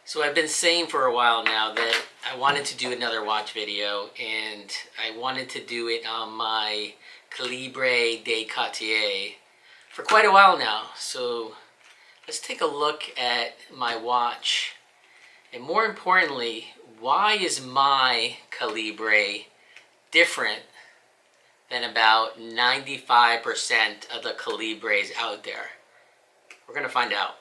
So I've been saying for a while now that I wanted to do another watch video, and I wanted to do it on my Calibre de Cartier for quite a while now. So let's take a look at my watch, and more importantly, why is my Calibre different than about 95% of the Calibres out there? We're gonna find out.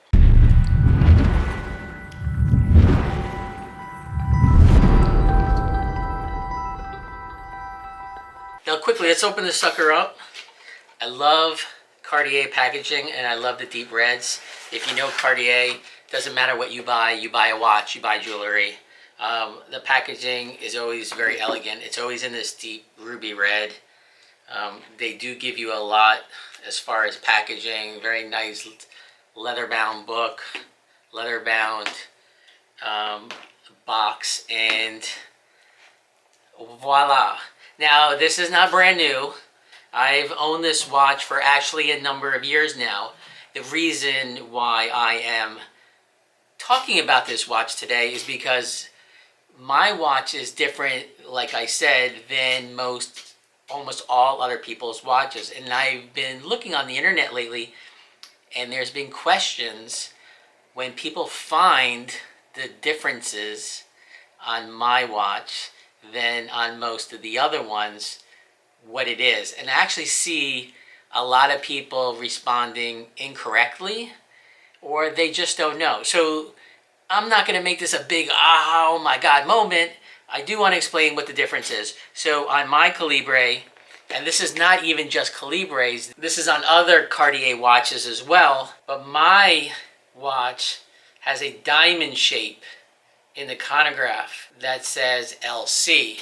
Now quickly, let's open this sucker up. I love Cartier packaging and I love the deep reds. If you know Cartier, doesn't matter what you buy a watch, you buy jewelry. The packaging is always very elegant. It's always in this deep ruby red. They do give you a lot as far as packaging. Very nice leather-bound book, leather-bound box, and voila. Now, this is not brand new. I've owned this watch for actually a number of years now. The reason why I am talking about this watch today is because my watch is different, like I said, than almost all other people's watches. And I've been looking on the internet lately, and there's been questions when people find the differences on my watch than on most of the other ones, what it is. And I actually see a lot of people responding incorrectly, or they just don't know. So I'm not going to make this a big oh my god moment. I do want to explain what the difference is. So on my Calibre, and this is not even just Calibres, this is on other Cartier watches as well, but my watch has a diamond shape in the chronograph that says LC.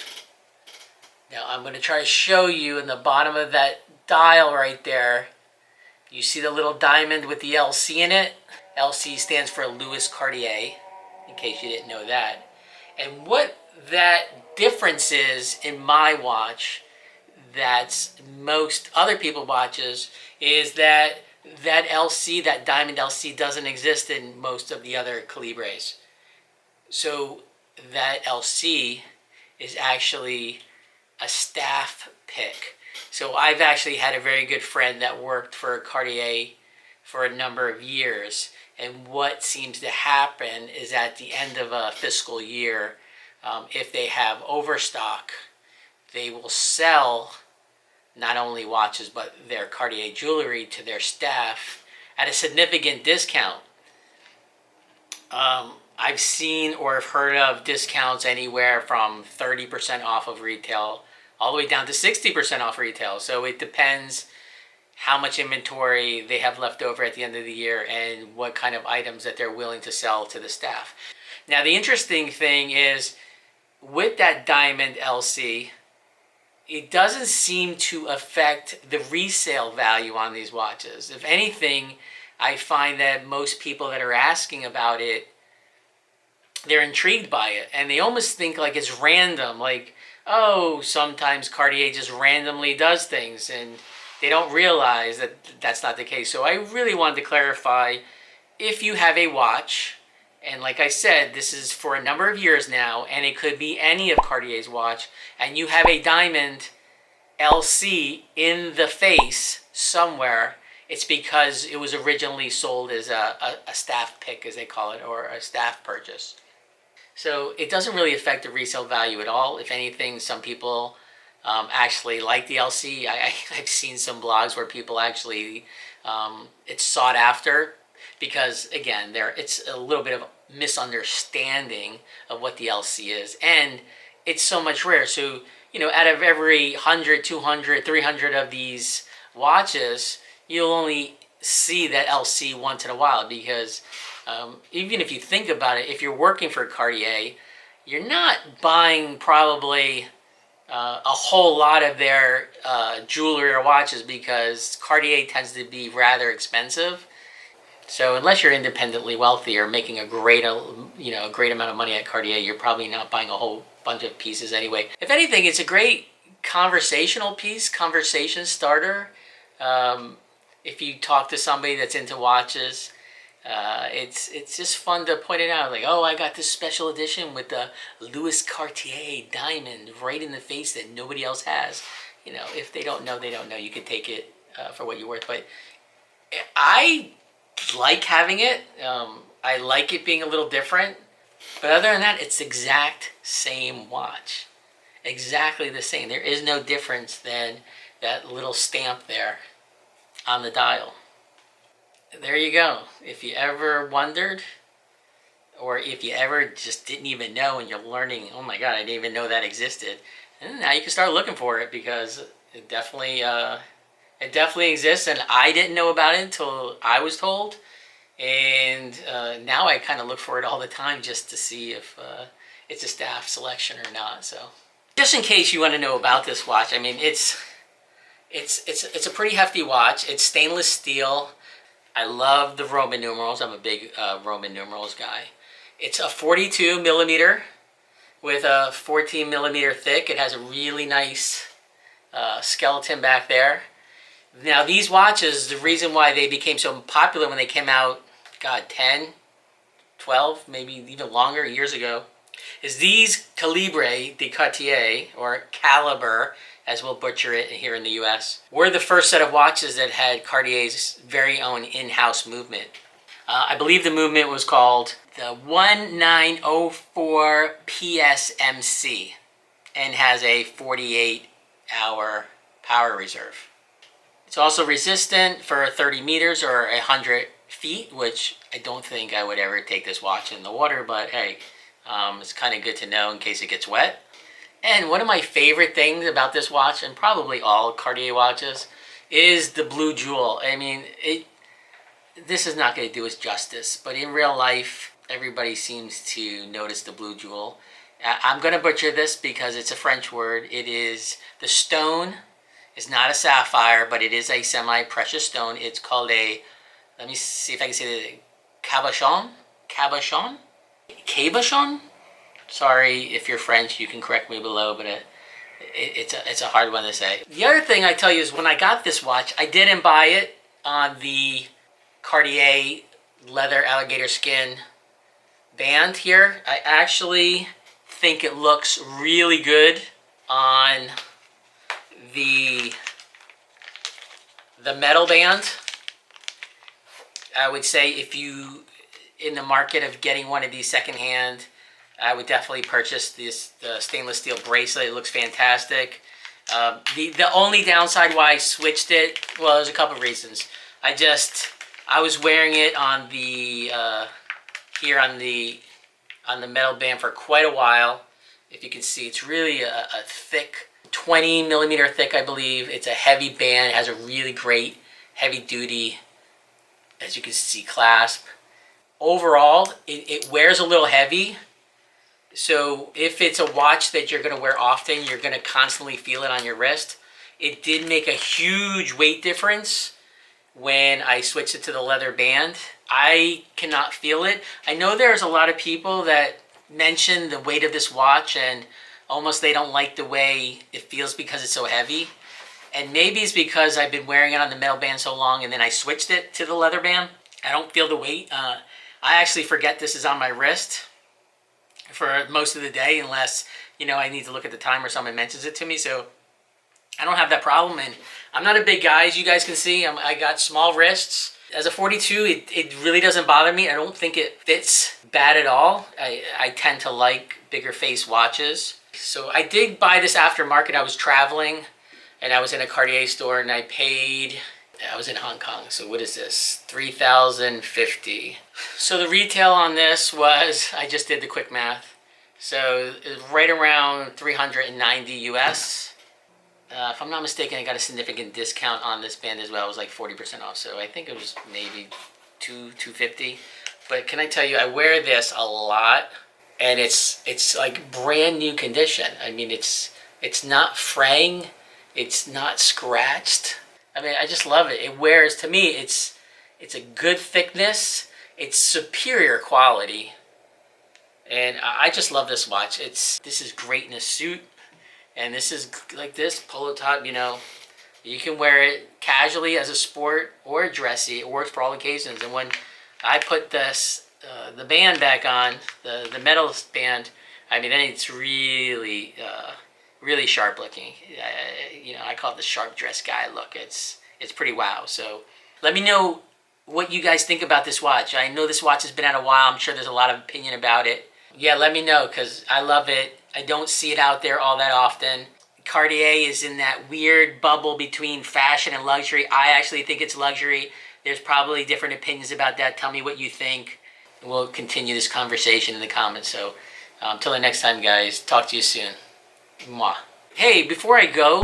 Now I'm going to try to show you in the bottom of that dial right there. You see the little diamond with the LC in it? LC stands for Louis Cartier, in case you didn't know that. And what that difference is in my watch that's most other people's watches is that LC, that diamond LC, doesn't exist in most of the other Calibres. So that LC is actually a staff pick. So I've actually had a very good friend that worked for Cartier for a number of years. And what seems to happen is at the end of a fiscal year, if they have overstock, they will sell not only watches but their Cartier jewelry to their staff at a significant discount. I've seen or have heard of discounts anywhere from 30% off of retail all the way down to 60% off retail. So it depends how much inventory they have left over at the end of the year and what kind of items that they're willing to sell to the staff. Now, the interesting thing is with that diamond LC, it doesn't seem to affect the resale value on these watches. If anything, I find that most people that are asking about it, they're intrigued by it, and they almost think like it's random, like, oh, sometimes Cartier just randomly does things, and they don't realize that that's not the case. So I really wanted to clarify, if you have a watch, and like I said, this is for a number of years now, and it could be any of Cartier's watch, and you have a diamond LC in the face somewhere, it's because it was originally sold as a staff pick, as they call it, or a staff purchase. So it doesn't really affect the resale value at all. If anything, some people actually like the LC. I've seen some blogs where people actually, it's sought after because, again, it's a little bit of misunderstanding of what the LC is. And it's so much rare. So, you know, out of every 100, 200, 300 of these watches, you'll only see that LC once in a while because even if you think about it, if you're working for Cartier, you're not buying probably a whole lot of their jewelry or watches because Cartier tends to be rather expensive. So unless you're independently wealthy or making a great amount of money at Cartier, you're probably not buying a whole bunch of pieces anyway. If anything, it's a great conversational piece, conversation starter. If you talk to somebody that's into watches, It's just fun to point it out. Like, oh, I got this special edition with the Louis Cartier diamond right in the face that nobody else has. You know, if they don't know, they don't know. You can take it for what you're worth. But I like having it. I like it being a little different. But other than that, it's the exact same watch. Exactly the same. There is no difference than that little stamp there on the dial. There you go. If you ever wondered, or if you ever just didn't even know and you're learning, oh my God, I didn't even know that existed. And now you can start looking for it because it definitely exists, and I didn't know about it until I was told. And now I kind of look for it all the time just to see if it's a staff selection or not. So just in case you want to know about this watch, I mean, it's a pretty hefty watch. It's stainless steel. I love the Roman numerals. I'm a big Roman numerals guy. It's a 42 millimeter with a 14 millimeter thick. It has a really nice skeleton back there. Now these watches, the reason why they became so popular when they came out, God, 10, 12, maybe even longer years ago, is these Calibre de Cartier, or Calibre, as we'll butcher it here in the US, were the first set of watches that had Cartier's very own in-house movement. I believe the movement was called the 1904 PSMC and has a 48-hour power reserve. It's also resistant for 30 meters or 100 feet, which I don't think I would ever take this watch in the water, but hey, it's kind of good to know in case it gets wet. And one of my favorite things about this watch, and probably all Cartier watches, is the blue jewel. I mean, this is not going to do us justice, but in real life, everybody seems to notice the blue jewel. I'm going to butcher this because it's a French word. It is the stone. It's not a sapphire, but it is a semi-precious stone. It's called a, let me see if I can say it, cabochon? Cabochon? Cabochon? Sorry if you're French, you can correct me below, but it's a hard one to say. The other thing I tell you is when I got this watch, I didn't buy it on the Cartier leather alligator skin band here. I actually think it looks really good on the metal band. I would say if you in the market of getting one of these secondhand, I would definitely purchase the stainless steel bracelet. It looks fantastic. The only downside why I switched it, well, there's a couple of reasons. I was wearing it on the here on the metal band for quite a while. If you can see, it's really a thick, 20 millimeter thick, I believe. It's a heavy band. It has a really great heavy duty, as you can see, clasp. Overall, it wears a little heavy. So if it's a watch that you're going to wear often, you're going to constantly feel it on your wrist. It did make a huge weight difference when I switched it to the leather band. I cannot feel it. I know there's a lot of people that mention the weight of this watch and almost they don't like the way it feels because it's so heavy. And maybe it's because I've been wearing it on the metal band so long and then I switched it to the leather band. I don't feel the weight. I actually forget this is on my wrist for most of the day unless, I need to look at the time or someone mentions it to me. So I don't have that problem, and I'm not a big guy, as you guys can see. I got small wrists. As a 42, it really doesn't bother me. I don't think it fits bad at all. I tend to like bigger face watches. So I did buy this aftermarket. I was traveling, and I was in a Cartier store, and I was in Hong Kong. So what is this? $3,050. So the retail on this was, I just did the quick math. So it was right around $390 US. If I'm not mistaken, I got a significant discount on this band as well. It was like 40% off. So I think it was maybe $250. But can I tell you, I wear this a lot, and it's like brand new condition. I mean, it's not fraying, it's not scratched. I mean, I just love it. It wears, to me, it's a good thickness. It's superior quality. And I just love this watch. This is great in a suit. And this is like this, polo top, you can wear it casually as a sport or dressy. It works for all occasions. And when I put this the band back on, the metal band. I mean, then it's really really sharp looking. You know, I call it the sharp dress guy look. It's pretty wow. So let me know what you guys think about this watch. I know this watch has been out a while. I'm sure there's a lot of opinion about it. Yeah, let me know, because I love it. I don't see it out there all that often. Cartier is in that weird bubble between fashion and luxury. I actually think it's luxury. There's probably different opinions about that. Tell me what you think. We'll continue this conversation in the comments. So until the next time, guys, talk to you soon. Mwah. Hey, before I go,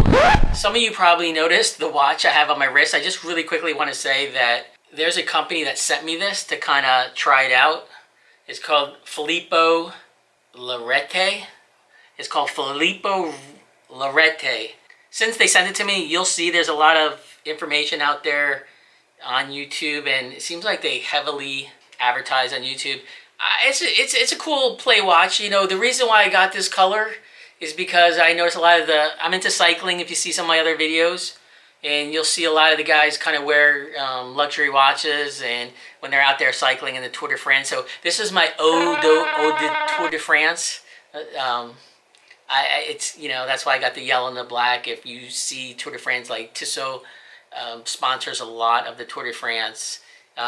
some of you probably noticed the watch I have on my wrist. I just really quickly want to say that there's a company that sent me this to kind of try it out. It's called Filippo Loreti. It's called Filippo Loreti. Since they sent it to me, you'll see there's a lot of information out there on YouTube, and it seems like they heavily advertise on YouTube. It's a cool play watch. You know, the reason why I got this color is because I noticed a lot of I'm into cycling. If you see some of my other videos, and you'll see a lot of the guys kind of wear luxury watches, and when they're out there cycling in the Tour de France. So this is my Eau de Tour de France. It's, you know, that's why I got the yellow and the black. If you see Tour de France, like Tissot sponsors a lot of the Tour de France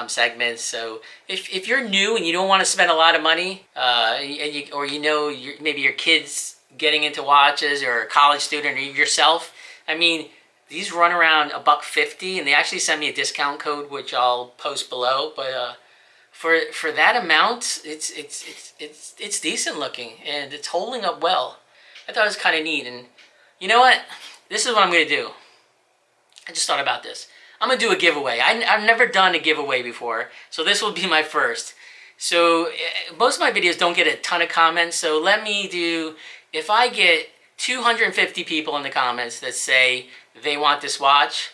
segments. So if you're new and you don't want to spend a lot of money, or you know, maybe your kid's getting into watches, or a college student, or yourself, I mean, these run around $150, and they actually send me a discount code, which I'll post below. But for that amount, it's decent looking, and it's holding up well. I thought it was kind of neat. And you know what? This is what I'm gonna do. I just thought about this. I'm gonna do a giveaway. I've never done a giveaway before, so this will be my first. So most of my videos don't get a ton of comments. So let me do. If I get 250 people in the comments that say they want this watch,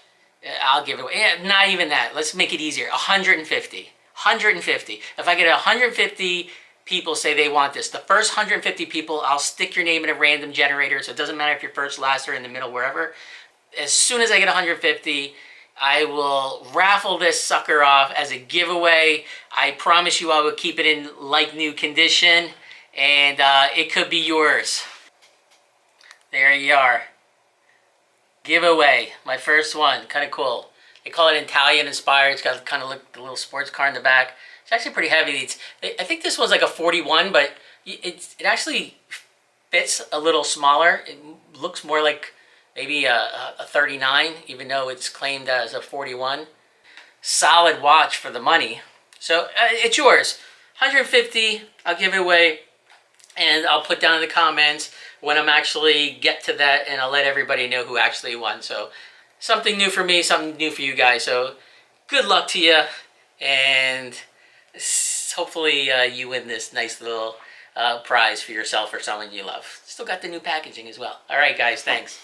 I'll give it away. Not even that. Let's make it easier. 150. 150. If I get 150 people say they want this, the first 150 people, I'll stick your name in a random generator, so it doesn't matter if you're first, last, or in the middle, wherever. As soon as I get 150, I will raffle this sucker off as a giveaway. I promise you I will keep it in like new condition, and it could be yours. There you are. Giveaway, my first one, kind of cool. They call it Italian inspired. It's got kind of like the little sports car in the back. It's actually pretty heavy. I think this one's like a 41, but it actually fits a little smaller. It looks more like maybe a 39, even though it's claimed as a 41. Solid watch for the money. So it's yours. 150, I'll give it away, and I'll put down in the comments when I'm actually get to that, and I'll let everybody know who actually won. So something new for me, something new for you guys. So good luck to you, and hopefully you win this nice little prize for yourself or someone you love. Still got the new packaging as well. All right, guys, thanks.